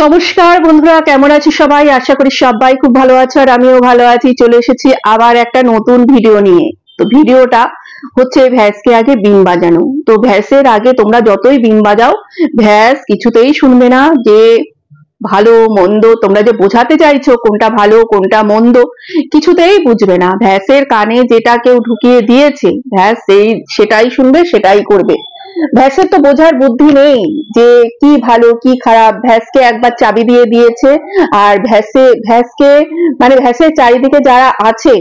নমস্কার বন্ধুরা, কেমন আছো সবাই? আশা করি সবাই খুব ভালো আছো আর আমিও ভালো আছি। চলে এসেছি আবার একটা নতুন ভিডিও নিয়ে। তো ভিডিওটা হচ্ছে ভ্যাসকে আগে বিন বাজানো। তো ভ্যাসের আগে তোমরা যতই বিন বাজাও, ভ্যাস কিছুতেই শুনবে না যে ভালো মন্দ। তোমরা যে বোঝাতে চাইছো কোনটা ভালো কোনটা মন্দ, কিছুতেই বুঝবে না। ভ্যাসের কানে যেটা কেউ ঢুকিয়ে দিয়েছে, ভ্যাস সেটাই শুনবে, সেটাই করবে। ভ্যাসের তো বোঝার বুদ্ধি নেই যে কি ভালো কি খারাপ। ভ্যাসকে একবার চাবি দিয়ে দিয়েছে, আর ভ্যাসকে মানে ভ্যাসের চারিদিকে যারা আছে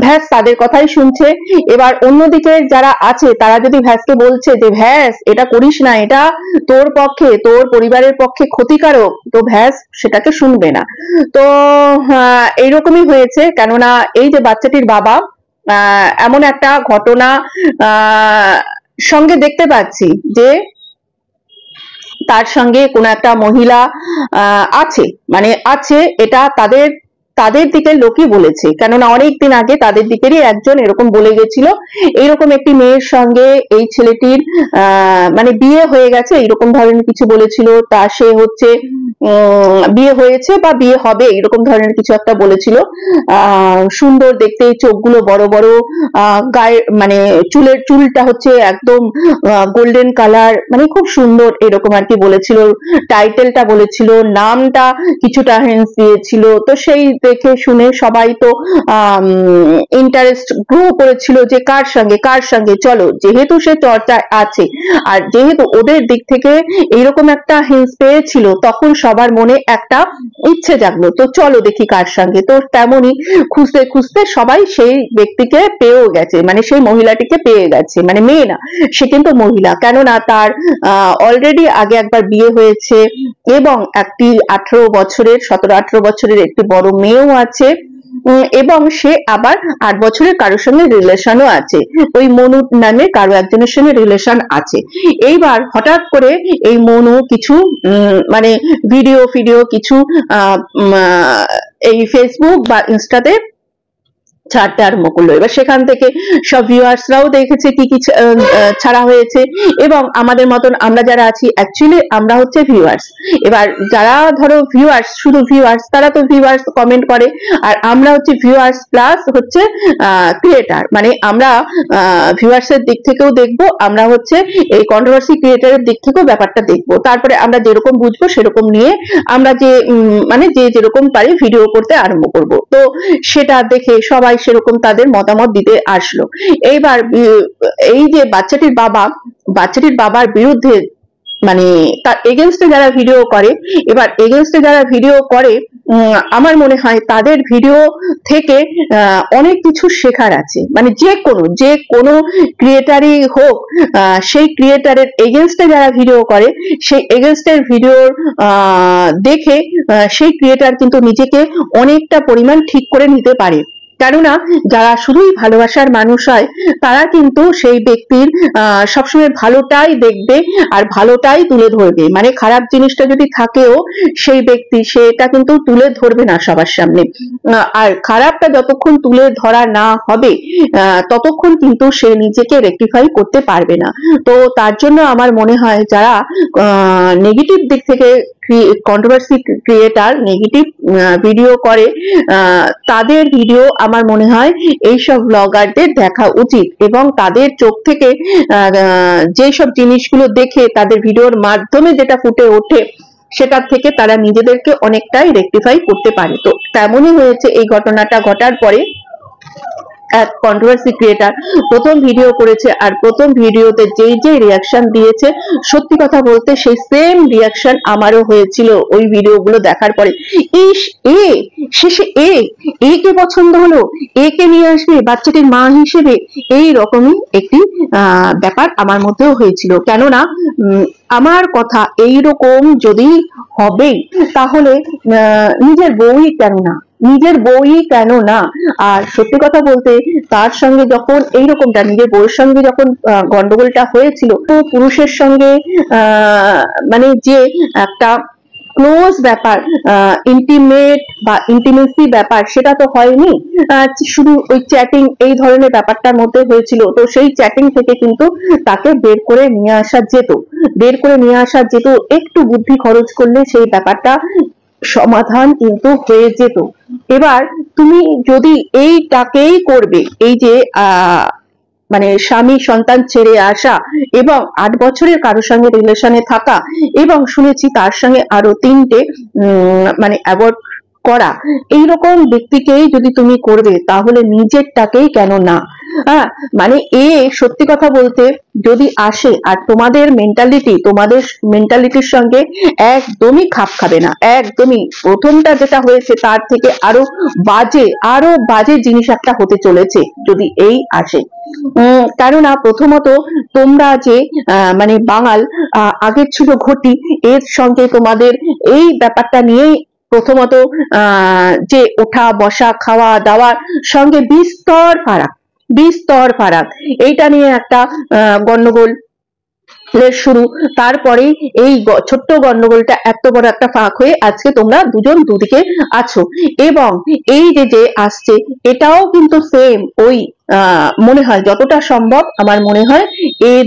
ভ্যাস তাদের কথাই শুনছে। এবার অন্যদিকে যারা আছে তারা যদি ভ্যাসকে বলছে যে ভ্যাস এটা করিস না, এটা তোর পক্ষে তোর পরিবারের পক্ষে ক্ষতিকারক, তো ভ্যাস সেটাকে শুনবে না। তো এইরকমই হয়েছে। কেননা এই যে বাচ্চাটির বাবা এমন একটা ঘটনা সঙ্গে দেখতে পাচ্ছি যে তার সঙ্গে কোনো একটা মহিলা আছে, মানে আছে, এটা তাদের দিকের লোকই বলেছে। কেননা অনেকদিন আগে তাদের দিকেরই একজন এরকম বলে গেছিল এইরকম একটি মেয়ের সঙ্গে এই ছেলেটির মানে বিয়ে হয়ে গেছে, এইরকম ধরনের কিছু বলেছিল। তা সে হচ্ছে বিয়ে হয়েছে বা বিয়ে হবে এরকম ধরনের কিছু একটা বলেছিল। সুন্দর দেখতে, চোখগুলো বড় বড়, গায়ে মানে চুলটা হচ্ছে একদম গোল্ডেন কালার, মানে খুব সুন্দর এরকম আর কি বলেছিল। টাইটেলটা বলেছিল, নামটা কিছুটা হেন্স দিয়েছিল। তো সেই দেখে শুনে সবাই তো ইন্টারেস্ট গ্রো করেছিল যে কার সঙ্গে চলো, যেহেতু সে চর্চায় আছে আর যেহেতু ওদের দিক থেকে এইরকম একটা হিন্স পেয়েছিল, তখন সবার মনে একটা ইচ্ছে জাগলো, তো চলো দেখি কার সঙ্গে। তো তেমনই খুঁজতে খুঁজতে সবাই সেই ব্যক্তিকে পেয়েও গেছে, মানে সেই মহিলাটিকে পেয়ে গেছে। মানে মেয়ে না, সে কিন্তু মহিলা। কেননা তার অলরেডি আগে একবার বিয়ে হয়েছে এবং একটি 17-18 বছরের একটি বড় মেয়েও আছে, এবং সে আবার 8 বছরের কারোর সঙ্গে রিলেশনও আছে। ওই মনু নামে কারো একজনের সঙ্গে রিলেশন আছে। এইবার হঠাৎ করে এই মনু কিছু মানে ভিডিও কিছু এই ফেসবুক বা ইনস্টাতে ছাড়তে আরম্ভ করলো। এবার সেখান থেকে সব ভিউয়ার্সরাও দেখেছে কি কি ছাড়া হয়েছে, এবং আমাদের মতন আমরা যারা আছি, অ্যাকচুয়ালি আমরা হচ্ছে ভিউয়ার্স। এবার যারা ধরো ভিউয়ার্স, শুধু ভিউয়ার্স, তারা তো ভিউয়ার্স কমেন্ট করে, আর আমরা হচ্ছে ভিউয়ার্স প্লাস হচ্ছে ক্রিয়েটার। মানে আমরা ভিউয়ার্সের দিক থেকেও দেখবো, আমরা হচ্ছে এই কন্ট্রোভার্সি ক্রিয়েটারের দিক থেকেও ব্যাপারটা দেখবো। তারপরে আমরা যেরকম বুঝবো সেরকম নিয়ে আমরা যে মানে যে যেরকম পারি ভিডিও করতে আরম্ভ করব। তো সেটা দেখে সবাই সেরকম তাদের মতামত দিতে আসলো। এইবার এই যে বাচ্চাটির বাবার বিরুদ্ধে, মানে তার এগেনস্টে যারা ভিডিও করে, এবার এগেনস্টে যারা ভিডিও করে আমার মনে হয় তাদের ভিডিও থেকে অনেক কিছু শেখার আছে। মানে যে কোনো ক্রিয়েটারই হোক, সেই ক্রিয়েটারের এগেনস্টে যারা ভিডিও করে, সেই এগেনস্টের ভিডিওর দেখে সেই ক্রিয়েটার কিন্তু নিজেকে অনেকটা পরিমাণ ঠিক করে নিতে পারে। কেননা যারা শুধুই ভালোবাসার মানুষ হয়, তারা কিন্তু সেই ব্যক্তির সবসময় ভালোটাই দেখবে আর ভালোটাই তুলে ধরবে। মানে খারাপ জিনিসটা যদি থাকেও, সেই ব্যক্তি সেটা কিন্তু তুলে ধরবে না সবার সামনে। আর খারাপটা যতক্ষণ তুলে ধরা না হবে ততক্ষণ কিন্তু সে নিজেকে রেকটিফাই করতে পারবে না। তো তার জন্য আমার মনে হয় যারা নেগেটিভ দিক থেকে কন্ট্রোভার্সি ক্রিয়েটার নেগেটিভ ভিডিও করে, তাদের ভিডিও আমার মনে হয় এইসব ব্লগারদের দেখা উচিত, এবং তাদের চোখ থেকে যেসব জিনিসগুলো দেখে তাদের ভিডিওর মাধ্যমে যেটা ফুটে ওঠে, সেটার থেকে তারা নিজেদেরকে অনেকটাই রেকটিফাই করতে পারে। তো তেমনই হয়েছে এই ঘটনাটা ঘটার পরে। এক কন্ট্রোভার্সি ক্রিয়েটার প্রথম ভিডিও করেছে, আর প্রথম ভিডিওতে যে রিয়াকশন দিয়েছে, সত্যি কথা বলতে সেই সেম রিয়াকশন আমারও হয়েছিল ওই ভিডিওগুলো দেখার পরে। ইস, শেষে কে পছন্দ হলো, কে নিয়ে আসবে বাচ্চাটির মা হিসেবে, এই রকমই একটি ব্যাপার আমার মধ্যেও হয়েছিল। কেননা আমার কথা এইরকম যদি হবে, তাহলে নিজের বউই কেন না। আর সত্যি কথা বলতে, তার সঙ্গে যখন এইরকমটা নিজের বউয়ের সঙ্গে যখন গন্ডগোলটা হয়েছিল, তো পুরুষের সঙ্গে মানে যে একটা ক্লোজ ব্যাপার, ইন্টিমেট বা ইন্টিমেসি ব্যাপার সেটা তো হয়নি, শুধু ওই চ্যাটিং এই ধরনের ব্যাপারটার মধ্যে হয়েছিল। তো সেই চ্যাটিং থেকে কিন্তু তাকে বের করে নিয়ে আসা যেত, একটু বুদ্ধি খরচ করলে সেই ব্যাপারটা সমাধান কিন্তু হয়ে যেত। এবার তুমি যদি এইটাকেই করবে, এই যে মানে স্বামী সন্তান ছেড়ে আসা এবং 8 বছরের কারোর সঙ্গে রিলেশনে থাকা এবং শুনেছি তার সঙ্গে আরো 3টে মানে অ্যাভয়েড করা, এইরকম ব্যক্তিকেই যদি তুমি করবে তাহলে নিজেরটাকেই কেন না। হ্যাঁ, মানে সত্যি কথা বলতে যদি আসে আর তোমাদের মেন্টালিটির সঙ্গে একদমই খাপ খাবে না, একদমই। প্রথমটা যেটা হয়েছে তার থেকে আরো বাজে জিনিস একটা হতে চলেছে যদি এই আসে। কেননা প্রথমত তোমরা যে মানে বাঙাল আগের ছিল ঘটি, এর সঙ্গে তোমাদের এই ব্যাপারটা নিয়েই প্রথমত যে ওঠা বসা খাওয়া দাওয়ার সঙ্গে বিস্তর ফারাক, এইটা নিয়ে একটা গন্ডগোল শুরু। তারপরে এই ছোট্ট গন্ডগোলটা এত বড় একটা ফাঁক হয়ে আজকে তোমরা দুজন দুদিকে আছো। এবং এই যে আসছে এটাও কিন্তু সেম ওই মনে হয় যতটা সম্ভব আমার মনে হয়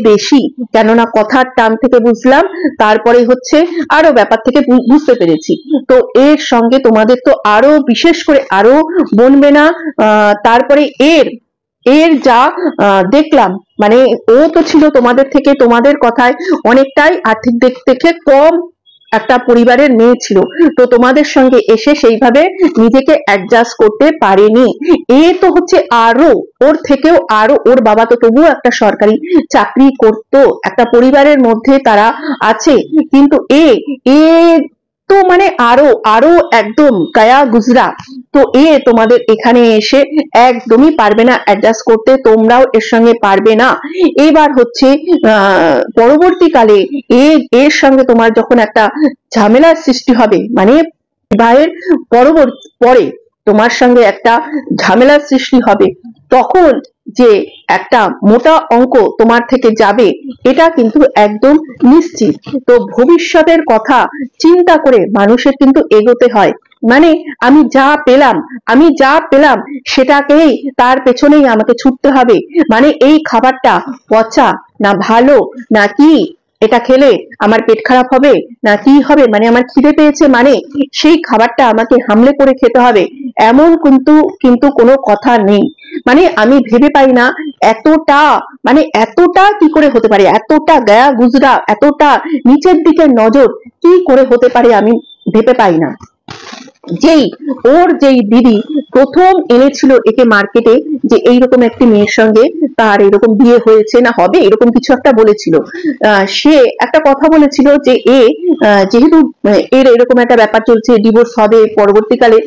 বেশি, কেননা কথার টান থেকে বুঝলাম, তারপরে হচ্ছে আরো ব্যাপার থেকে বুঝতে পেরেছি। তো এর সঙ্গে তোমাদের তো আরো বিশেষ করে আরো বনবে না। তারপরে এর যা দেখলাম, মানে ও তো ছিল তোমাদের থেকে, তোমাদের কথায় অনেকটাই আর্থিক দিক থেকে কম একটা পরিবারের মেয়ে ছিল, তো তোমাদের সঙ্গে এসে সেইভাবে নিজেকে অ্যাডজাস্ট করতে পারেনি। তো হচ্ছে আরো ওর থেকেও আরো, ওর বাবা তো তবুও একটা সরকারি চাকরি করতো, একটা পরিবারের মধ্যে তারা আছে, কিন্তু এ তো মানে আরো একদম গায়া গুজরা। তো তোমাদের এখানে এসে একদমই পারবে না অ্যাডজাস্ট করতে, তোমরাও এর সঙ্গে পারবে না। এবার হচ্ছে পরবর্তীকালে এর সঙ্গে তোমার যখন একটা ঝামেলার সৃষ্টি হবে, মানে বিবাহের পরে তোমার সঙ্গে একটা ঝামেলার সৃষ্টি হবে, তখন যে একটা মোটা অঙ্ক তোমার থেকে যাবে এটা কিন্তু একদম নিশ্চিত। তো ভবিষ্যতের কথা চিন্তা করে মানুষের কিন্তু এগোতে হয়। মানে আমি যা পেলাম সেটাকেই, তার পেছনেই আমাকে ছুটতে হবে। মানে এই খাবারটা পচা না ভালো না কি, এটা খেলে আমার পেট খারাপ হবে না কি হবে, মানে আমার খিদে পেয়েছে মানে সেই খাবারটা আমাকে হামলে করে খেতে হবে, এমন কিন্তু কোনো কথা নেই। মানে আমি ভেবে পাই না এতটা কি করে হতে পারে, এতটা গায়া গুজরা, এতটা নিচের দিকে নজর কি করে হতে পারে, আমি ভেবে পাই না। যেই দিদি প্রথম এনেছিল একে মার্কেটে, যে এইরকম একটি মেয়ের সঙ্গে তার এরকম বিয়ে হয়েছে না হবে এরকম কিছু একটা বলেছিল, সে একটা কথা বলেছিল যে যেহেতু এর এরকম একটা ব্যাপার চলছে, ডিভোর্স হবে পরবর্তীকালে,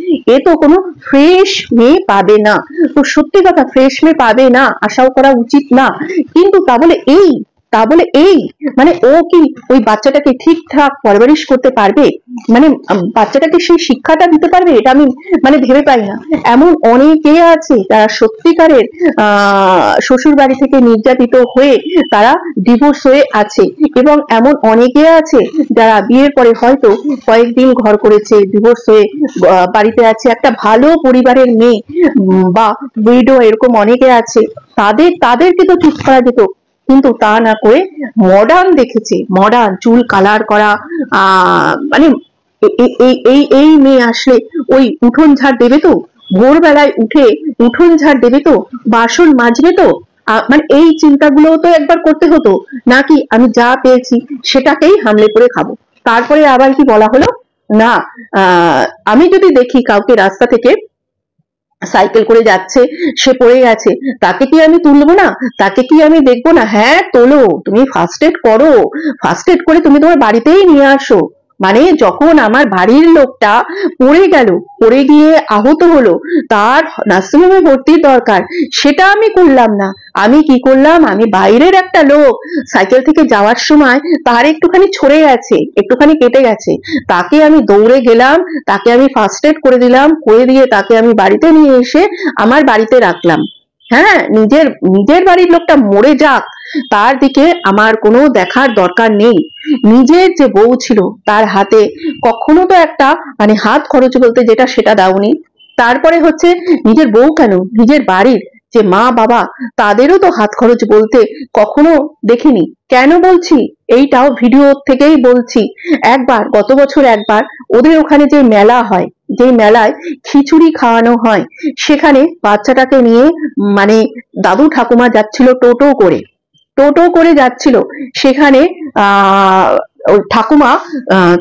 তো কোনো ফ্রেশ মেয়ে পাবে না। তো সত্যি কথা, ফ্রেশ মেয়ে পাবে না আশাও করা উচিত না, কিন্তু তা বলে মানে ও কি ওই বাচ্চাটাকে ঠিকঠাক পরবরিশ করতে পারবে, মানে বাচ্চাটাকে সেই শিক্ষাটা দিতে পারবে, এটা আমি মানে ভেবে পাই না। এমন অনেকে আছে যারা সত্যিকারের শ্বশুর বাড়ি থেকে নির্যাতিত হয়ে তারা ডিভোর্স হয়ে আছে, এবং এমন অনেকে আছে যারা বিয়ের পরে হয়তো কয়েকদিন ঘর করেছে, ডিভোর্স হয়ে বাড়িতে আছে, একটা ভালো পরিবারের মেয়ে বা উইডো, এরকম অনেকে আছে, তাদেরকে তো চুপ করা যেত, কিন্তু তা না করে মডার্ন দেখেছে, মডার্ন চুল কালার করা, মানে এই মেয়ে আসলে ওই উঠোন ঝাড় দেবে তো, ভোরবেলায় উঠে উঠোন ঝাড় দেবে তো, বাসন মাজবে তো, মানে এই চিন্তাগুলো তো একবার করতে হতো, নাকি আমি যা পেয়েছি সেটাকেই হামলে করে খাবো। তারপরে আবার কি বলা হলো না, আমি যদি দেখি কাউকে রাস্তা থেকে সাইকেল করে যাচ্ছে, সে পড়ে গেছে, তাকে কি আমি তুলবো না, তাকে কি আমি দেখবো না, হ্যাঁ তোলো, তুমি ফার্স্ট এড করো, ফার্স্ট এড করে তুমি তোমার বাড়িতেই নিয়ে আসো। মানে যখন আমার বাড়ির লোকটা পড়ে গিয়ে আহত হলো, তার নার্সিংহোমে ভর্তির দরকার, সেটা আমি করলাম না। আমি কি করলাম, আমি বাইরের একটা লোক সাইকেল থেকে যাওয়ার সময় তার একটুখানি ছড়ে গেছে, একটুখানি কেটে গেছে, তাকে আমি দৌড়ে গেলাম, তাকে আমি ফার্স্ট এড করে দিলাম, করে দিয়ে তাকে আমি বাড়িতে নিয়ে এসে আমার বাড়িতে রাখলাম। হ্যাঁ, নিজের বাড়ির লোকটা মরে যাক, তার দিকে আমার কোনো দেখার দরকার নেই। নিজের যে বউ ছিল তার হাতে কখনো তো একটা মানে হাত খরচ বলতে যেটা সেটা দাওনি। তারপরে হচ্ছে নিজের বউ কেন, নিজের বাড়ির যে মা বাবা তাদেরও তো হাত খরচ বলতে কখনো দেখিনি। কেন বলছি, এইটাও ভিডিও থেকেই বলছি। একবার গত বছর একবার ওদের ওখানে যে মেলা হয়, যে মেলায় খিচুড়ি খাওয়ানো হয়, সেখানে বাচ্চাটাকে নিয়ে মানে দাদু ঠাকুমা যাচ্ছিল টোটো করে যাচ্ছিল। সেখানে ওই ঠাকুমা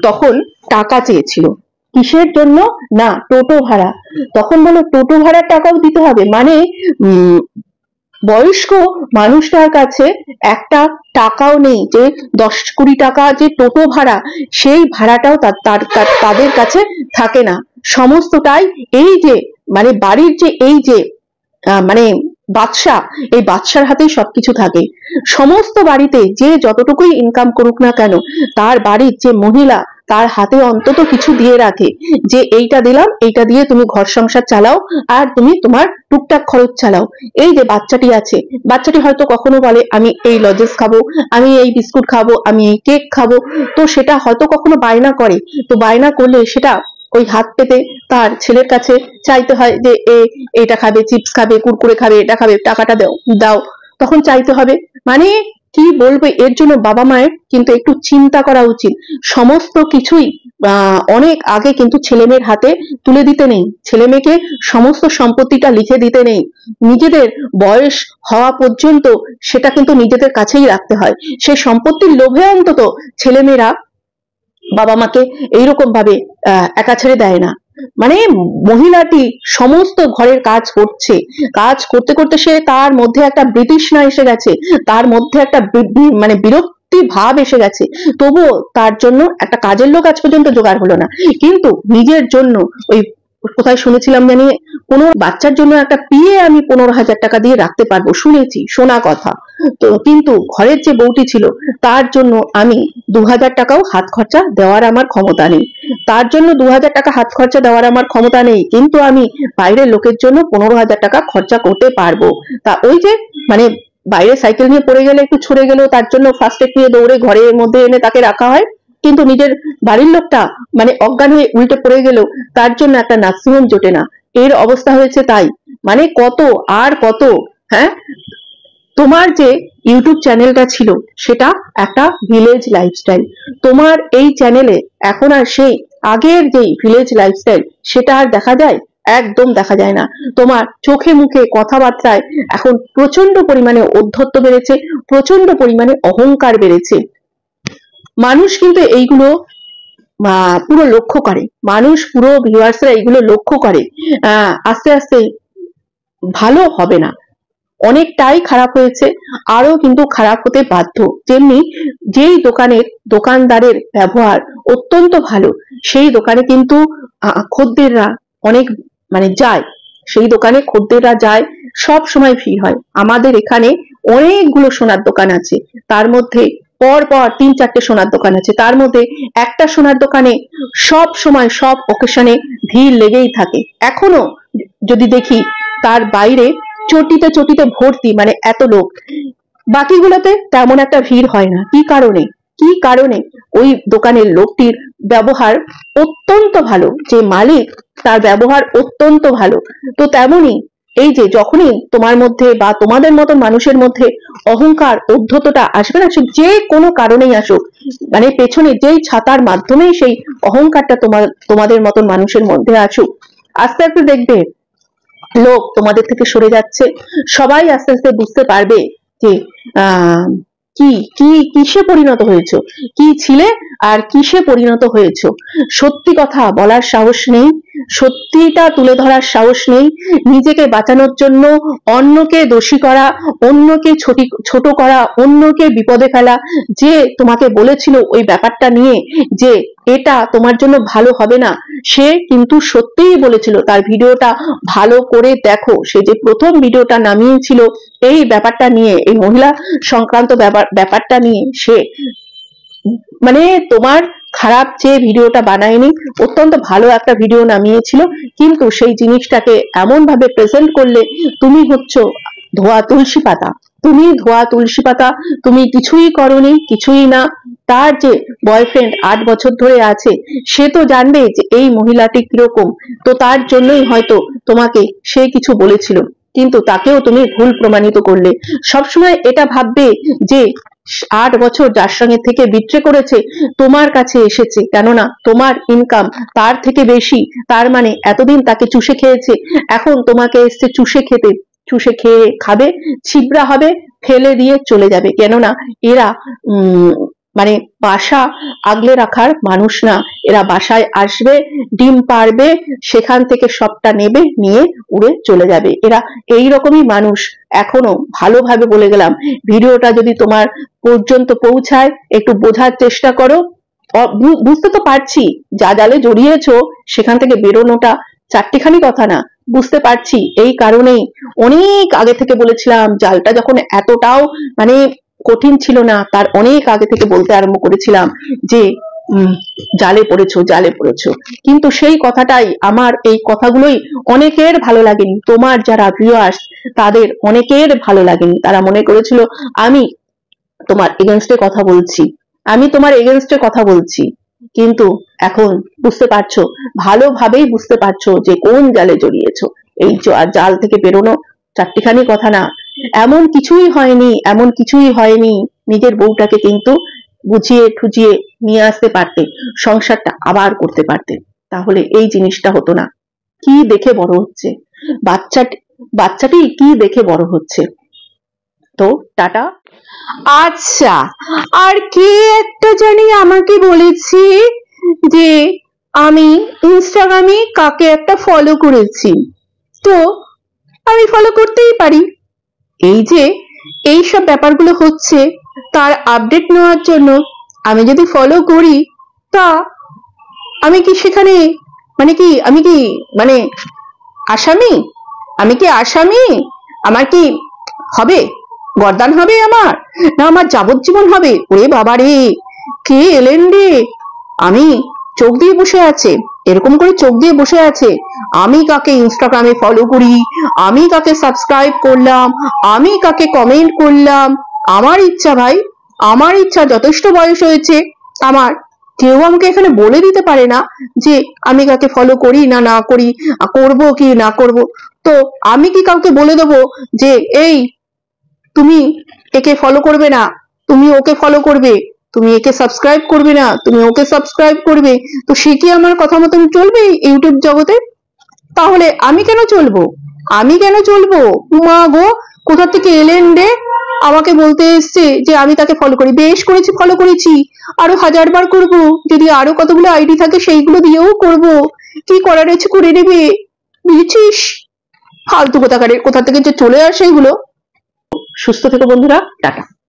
তখন টাকা চেয়েছিল। কিসের জন্য? না, টোটো ভাড়া। তখন বলো টোটো ভাড়ার টাকাও দিতে হবে, মানে বয়স্ক মানুষটার কাছে একটা টাকাও নেই যে 10-20 টাকা যে টোটো ভাড়া, সেই ভাড়াটাও তাদের কাছে থাকে না। সমস্তটাই এই যে মানে বাড়ির যে এই যে মানে বাদশা, এই বাদশার হাতেই সবকিছু থাকে। সমস্ত বাড়িতে যে যতটুকুই ইনকাম করুক না কেন, তার বাড়ির যে মহিলা তার হাতে অন্তত কিছু দিয়ে রাখে যে এইটা দিলাম, এইটা দিয়ে তুমি ঘর সংসার চালাও আর তুমি তোমার টুকটাক খরচ চালাও। এই যে বাচ্চাটি আছে, বাচ্চাটি হয়তো কখনো বলে আমি এই লজেস খাবো, আমি এই বিস্কুট খাবো, আমি এই কেক খাবো, তো সেটা হয়তো কখনো বায়না করে। তো বায়না করলে সেটা ওই হাত পেতে তার ছেলের কাছে চাইতে হয় যে এটা খাবে, চিপস খাবে, কুরকুরে খাবে, এটা খাবে, টাকাটা দাও। তখন চাইতে হবে। মানে কি বলবে, এর জন্য বাবা মায়ের কিন্তু একটু চিন্তা করা উচিত। সমস্ত কিছুই অনেক আগে কিন্তু ছেলে মেয়ের হাতে তুলে দিতে নেই, ছেলে মেয়েকে সমস্ত সম্পত্তিটা লিখে দিতে নেই। নিজেদের বয়স হওয়া পর্যন্ত সেটা কিন্তু নিজেদের কাছেই রাখতে হয়। সেই সম্পত্তির লোভে অন্তত ছেলেমেয়েরা বাবা মাকে এইরকম ভাবে একা ছেড়ে দেয় না। মানে মহিলাটি সমস্ত ঘরের কাজ করছে, কাজ করতে করতে সে তার মধ্যে একটা বিতৃষ্ণা এসে গেছে, তার মধ্যে একটা মানে বিরক্তি ভাব এসে গেছে। তবুও তার জন্য একটা কাজের লোক আজ পর্যন্ত জোগাড় হলো না। কিন্তু নিজের জন্য ওই কোথায় শুনেছিলাম জানি, কোনো বাচ্চার জন্য একটা পিয়ে আমি 15,000 টাকা দিয়ে রাখতে পারবো, শুনেছি, শোনা কথা। তো কিন্তু ঘরের যে বউটি ছিল তার জন্য আমি 2,000 টাকাও হাত খরচা দেওয়ার আমার ক্ষমতা নেই। তার জন্য 2,000 টাকা হাত খরচা দেওয়ার আমার ক্ষমতা নেই, কিন্তু আমি বাইরের লোকের জন্য 15,000 টাকা খরচা করতে পারবো। তা ওই যে মানে বাইরে সাইকেল নিয়ে পড়ে গেলে, একটু ছড়ে গেলেও তার জন্য ফার্স্ট এড নিয়ে দৌড়ে ঘরের মধ্যে এনে তাকে রাখা হয়। কিন্তু নিজের বাড়ির লোকটা মানে অজ্ঞান হয়ে উল্টে পড়ে গেলেও তার জন্য একটা নার্সিংহোম জোটে না। এর অবস্থা হয়েছে তাই। মানে কত আর কত। হ্যাঁ, তোমার যে ইউটিউব চ্যানেলটা ছিল সেটা একটা ভিলেজ লাইফস্টাইল। তোমার এই চ্যানেলে এখন আর সেই আগের যে ভিলেজ লাইফস্টাইল সেটা আর দেখা যায়? একদম দেখা যায় না। তোমার চোখে মুখে কথাবার্তায় এখন প্রচন্ড পরিমাণে ঔদ্ধত্য বেড়েছে, প্রচন্ড পরিমাণে অহংকার বেড়েছে। মানুষ কিন্তু এইগুলো পুরো লক্ষ্য করে, মানুষ পুরো ভিউয়ার্সরা এইগুলো লক্ষ্য করে। আস্তে আস্তে ভালো হবে না, অনেকটাই খারাপ হয়েছে, আরো কিন্তু খারাপ হতে বাধ্য। যেমনি যেই দোকানদারের ব্যবহার অত্যন্ত ভালো, সেই দোকানে কিন্তু খদ্দেররা অনেক মানে যায়, সেই দোকানে খদ্দেররা যায়, সব সময় ভিড় হয়। আমাদের এখানে অনেকগুলো সোনার দোকান আছে, তার মধ্যে পর পর 3-4টে সোনার দোকান আছে, তার মধ্যে একটা সোনার দোকানে সব সময় সব অকেশনে ভিড় লেগেই থাকে। এখনো যদি দেখি তার বাইরে চটিতে চটিতে ভর্তি, মানে এত লোক। বাকিগুলোতে তেমন একটা ভিড় হয় না। কি কারণে? কি কারণে? ওই দোকানের লোকটির ব্যবহার অত্যন্ত ভালো, যে মালিক তার ব্যবহার অত্যন্ত ভালো। তো তেমনি এই যে যখনই তোমার মধ্যে বা তোমাদের মতন মানুষের মধ্যে অহংকার ঔদ্ধত্যটা আসবে না, সে যে কোনো কারণেই আসুক, মানে পেছনে যেই ছাতার মাধ্যমেই সেই অহংকারটা তোমাদের মতন মানুষের মধ্যে আসুক, আস্তে আস্তে দেখবে লোক তোমাদের থেকে সরে যাচ্ছে। সবাই আস্তে আস্তে বুঝতে পারবে যে কি কি কিসে পরিণত হয়েছো, কি ছিলে আর কিসে পরিণত হয়েছো। সত্যি কথা বলার সাহস নেই, সত্যিটা তুলে ধরার সাহস নেই। নিজেকে বাঁচানোর জন্য অন্যকে দোষী করা, অন্যকে ছোট করা, অন্যকে বিপদে ফেলা। যে তোমাকে বলেছিল ওই ব্যাপারটা নিয়ে যে এটা তোমার জন্য ভালো হবে না, সে কিন্তু সত্যিই বলেছিল। তার ভিডিওটা ভালো করে দেখো, সে যে প্রথম ভিডিওটা নামিয়েছিল এই ব্যাপারটা নিয়ে, এই মহিলা সংক্রান্ত ব্যাপারটা নিয়ে, সে মানে তোমার খারাপ যে ভিডিওটা বানায়নি, অত্যন্ত ভালো একটা ভিডিও নামিয়েছিল। কিন্তু সেই জিনিসটাকে এমন ভাবে প্রেজেন্ট করলে তুমি হচ্ছ ধোয়া তুলসী পাতা। তুমি ধোয়া তুলসী পাতা, তুমি কিছুই করনি, কিছুই না। তার যে বয়ফ্রেন্ড 8 বছর ধরে আছে, সে তো জানবে যে এই মহিলাটি কিরকম, তো তার জন্যই হয়তো তোমাকে সে কিছু বলেছিল, কিন্তু তাকেও তুমি ভুল প্রমাণিত করলে। সবসময় এটা ভাববে যে 8 বছর যার সঙ্গে থেকে বিট্রে করেছে তোমার কাছে এসেছে, কেননা তোমার ইনকাম তার থেকে বেশি, তার মানে এতদিন তাকে চুষে খেয়েছে, এখন তোমাকে এসছে চুষে খেতে, চুষে খেয়ে খাবে, ছিবড়া হবে, ফেলে দিয়ে চলে যাবে। কেননা এরা মানে বাসা আগলে রাখার মানুষ না, এরা বাসায় আসবে, ডিম পারবে, সেখান থেকে সবটা নেবে, নিয়ে উড়ে চলে যাবে। এরা এই রকমই মানুষ। এখনো ভালোভাবে বলে গেলাম, ভিডিওটা যদি তোমার পর্যন্ত পৌঁছায় একটু বোঝার চেষ্টা করো। বুঝতে তো পারছি যা জালে জড়িয়েছো সেখান থেকে বেরোনোটা চারটিখানি কথা না, বুঝতে পারছি। এই কারণেই অনেক আগে থেকে বলেছিলাম, জালটা যখন এতটাও মানে কঠিন ছিল না, তার অনেক আগে থেকে বলতে আরম্ভ করেছিলাম যে জালে পড়েছো, জালে পড়েছো। কিন্তু সেই কথাটাই, আমার এই কথাগুলোই অনেকের ভালো লাগেনি, তোমার যারা ভিউয়ার্স তাদের অনেকের ভালো লাগেনি। তারা মনে করেছিল আমি তোমার এগেনস্টে কথা বলছি, আমি তোমার এগেনস্টে কথা বলছি, কিন্তু এখন বুঝতে পারছো, ভালোভাবেই বুঝতে পারছো যে কোন জালে জড়িয়েছো। এই জাল থেকে বেরোনো চারটিখানি কথা না। এমন কিছুই হয়নি, এমন কিছুই হয়নি, নিজের বউটাকে কিন্তু বুঝিয়ে ঠুজিয়ে নিয়ে আসতে পারতে, সংসারটা আবার করতে পারতে, তাহলে এই জিনিসটা হতো না। কি দেখে বড় হচ্ছে বাচ্চাটি, কি দেখে বড় হচ্ছে। তো টাটা। আচ্ছা, আর কে একটা জানি আমাকে বলেছি যে আমি ইনস্টাগ্রামে কাকে একটা ফলো করেছি, তো আমি ফলো করতেই পারি। এই যে এইসব ব্যাপারগুলো হচ্ছে, তার আপডেট নেওয়ার জন্য আমি যদি ফলো করি, তা আমি কি সেখানে মানে কি আমি কি মানে আসামি? আমি কি আসামি? আমার কি হবে গর্দান হবে আমার, না আমার যাবজ্জীবন হবে? ওরে বাবা রে, কে এলেন রে! আমি চোখ দিয়ে বসে আছে, এরকম করে চোখ দিয়ে বসে আছে, আমি কাকে ইনস্টাগ্রামে ফলো করি, আমি কাকে সাবস্ক্রাইব করলাম, আমি কাকে কমেন্ট করলাম, আমার ইচ্ছা ভাই, আমার ইচ্ছা। যথেষ্ট বয়স হয়েছে আমার, কেউ আমাকে এখানে বলে দিতে পারে না যে আমি কাকে ফলো করি না না করি, করব কি না করব। তো আমি কি কাউকে বলে দেবো যে এই তুমি একে ফলো করবে না, তুমি ওকে ফলো করবে, তুমি একে সাবস্ক্রাইব করবে না, তুমি ওকে সাবস্ক্রাইব করবে? তো সে কি আমার কথা মতন চলবে ইউটিউব জগতে? তাহলে আমি কেন চলবো? আমি কেন চলবো? মা গো, কোথা থেকে এলেন রে? আমাকে বলতে এসছে যে আমি তাকে ফলো করি। বেশ করেছি, ফলো করেছি, আরো 1000 বার করবো, যদি আরো কতগুলো আইডি থাকে সেইগুলো দিয়েও করব, কি করার আছে করে নেবে, বুঝেছিস? ফালতু কোথা থেকে যে চলে আসে এগুলো। সুস্থ থেকো বন্ধুরা, টাটা।